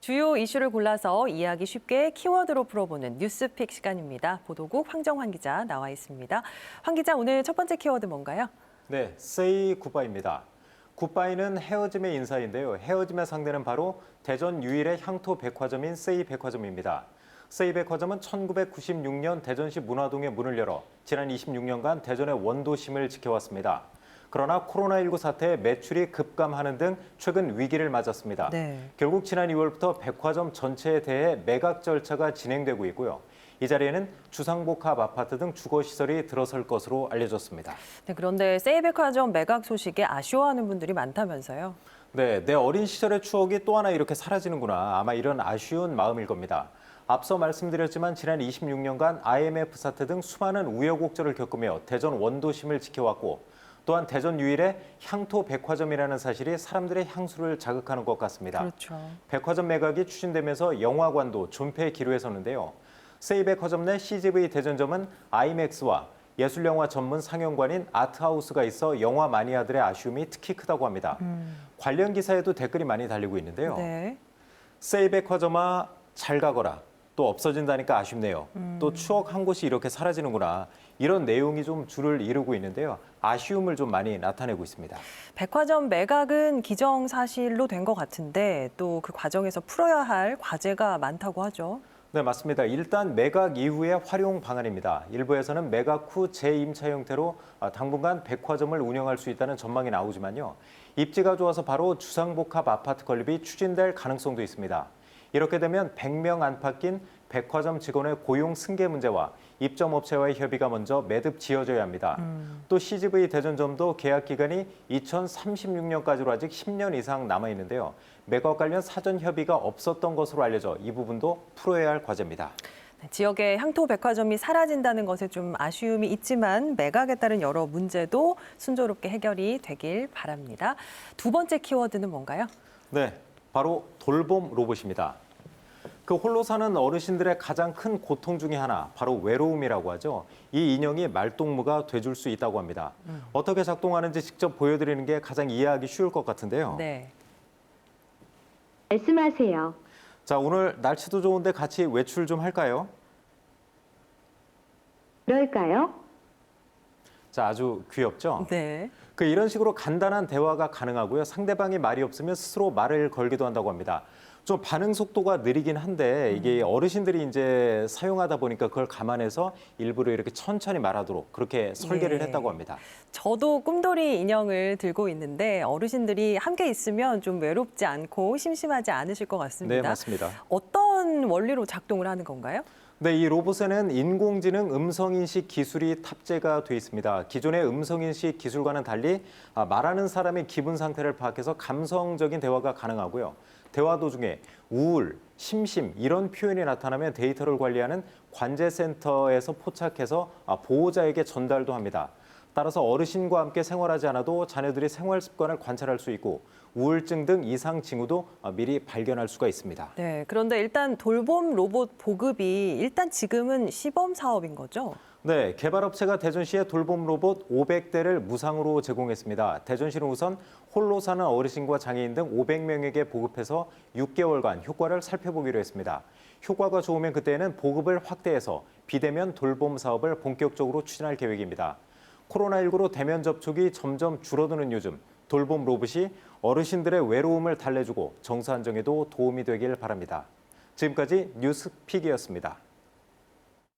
주요 이슈를 골라서 이해하기 쉽게 키워드로 풀어보는 뉴스픽 시간입니다. 보도국 황정환 기자 나와 있습니다. 황 기자, 오늘 첫 번째 키워드 뭔가요? 네, say goodbye입니다. 굿바이는 헤어짐의 인사인데요. 헤어짐의 상대는 바로 대전 유일의 향토 백화점인 세이 백화점입니다. 세이 백화점은 1996년 대전시 문화동에 문을 열어 지난 26년간 대전의 원도심을 지켜왔습니다. 그러나 코로나19 사태에 매출이 급감하는 등 최근 위기를 맞았습니다. 결국 지난 2월부터 백화점 전체에 대해 매각 절차가 진행되고 있고요. 이 자리에는 주상복합 아파트 등 주거시설이 들어설 것으로 알려졌습니다. 그런데 세이백화점 매각 소식에 아쉬워하는 분들이 많다면서요? 네, 내 어린 시절의 추억이 또 하나 이렇게 사라지는구나. 아마 이런 아쉬운 마음일 겁니다. 앞서 말씀드렸지만 지난 26년간 IMF 사태 등 수많은 우여곡절을 겪으며 대전 원도심을 지켜왔고 또한 대전 유일의 향토 백화점이라는 사실이 사람들의 향수를 자극하는 것 같습니다. 그렇죠. 백화점 매각이 추진되면서 영화관도 존폐의 기로에 섰는데요. 세이 백화점 내 CGV 대전점은 아이맥스와 예술영화 전문 상영관인 아트하우스가 있어 영화 마니아들의 아쉬움이 특히 크다고 합니다. 관련 기사에도 댓글이 많이 달리고 있는데요. 세이 백화점아 잘 가거라. 또 없어진다니까 아쉽네요. 또 추억 한 곳이 이렇게 사라지는구나. 이런 내용이 좀 줄을 이루고 있는데요. 아쉬움을 좀 많이 나타내고 있습니다. 백화점 매각은 기정사실로 된 것 같은데 또 그 과정에서 풀어야 할 과제가 많다고 하죠. 네, 맞습니다. 일단 매각 이후의 활용 방안입니다. 일부에서는 매각 후 재임차 형태로 당분간 백화점을 운영할 수 있다는 전망이 나오지만요. 입지가 좋아서 바로 주상복합 아파트 건립이 추진될 가능성도 있습니다. 이렇게 되면 100명 안팎인 백화점 직원의 고용 승계 문제와 입점업체와의 협의가 먼저 매듭 지어져야 합니다. 또 CGV 대전점도 계약 기간이 2036년까지로 아직 10년 이상 남아있는데요. 매각 관련 사전 협의가 없었던 것으로 알려져 이 부분도 풀어야 할 과제입니다. 지역의 향토 백화점이 사라진다는 것에 좀 아쉬움이 있지만 매각에 따른 여러 문제도 순조롭게 해결이 되길 바랍니다. 두 번째 키워드는 뭔가요? 네, 바로 돌봄 로봇입니다. 그 홀로 사는 어르신들의 가장 큰 고통 중에 하나, 바로 외로움이라고 하죠. 이 인형이 말동무가 돼줄 수 있다고 합니다. 어떻게 작동하는지 직접 보여드리는 게 가장 이해하기 쉬울 것 같은데요. 네. 말씀하세요. 자, 오늘 날씨도 좋은데 같이 외출 좀 할까요? 그럴까요? 자, 아주 귀엽죠? 네. 이런 식으로 간단한 대화가 가능하고요. 상대방이 말이 없으면 스스로 말을 걸기도 한다고 합니다. 좀 반응 속도가 느리긴 한데 이게 어르신들이 이제 사용하다 보니까 그걸 감안해서 일부러 이렇게 천천히 말하도록 그렇게 설계를 했다고 합니다. 저도 꿈돌이 인형을 들고 있는데 어르신들이 함께 있으면 좀 외롭지 않고 심심하지 않으실 것 같습니다. 네, 맞습니다. 어떤 원리로 작동을 하는 건가요? 네, 이 로봇에는 인공지능 음성인식 기술이 탑재가 돼 있습니다. 기존의 음성인식 기술과는 달리 말하는 사람의 기분 상태를 파악해서 감성적인 대화가 가능하고요. 대화 도중에 우울, 심심 이런 표현이 나타나면 데이터를 관리하는 관제센터에서 포착해서 보호자에게 전달도 합니다. 따라서 어르신과 함께 생활하지 않아도 자녀들이 생활 습관을 관찰할 수 있고 우울증 등 이상 징후도 미리 발견할 수가 있습니다. 네, 그런데 일단 돌봄 로봇 보급이 일단 지금은 시범 사업인 거죠? 네, 개발업체가 대전시에 돌봄 로봇 500대를 무상으로 제공했습니다. 대전시는 우선 홀로 사는 어르신과 장애인 등 500명에게 보급해서 6개월간 효과를 살펴보기로 했습니다. 효과가 좋으면 그때는 보급을 확대해서 비대면 돌봄 사업을 본격적으로 추진할 계획입니다. 코로나19로 대면 접촉이 점점 줄어드는 요즘 돌봄 로봇이 어르신들의 외로움을 달래주고 정서 안정에도 도움이 되길 바랍니다. 지금까지 뉴스픽이었습니다.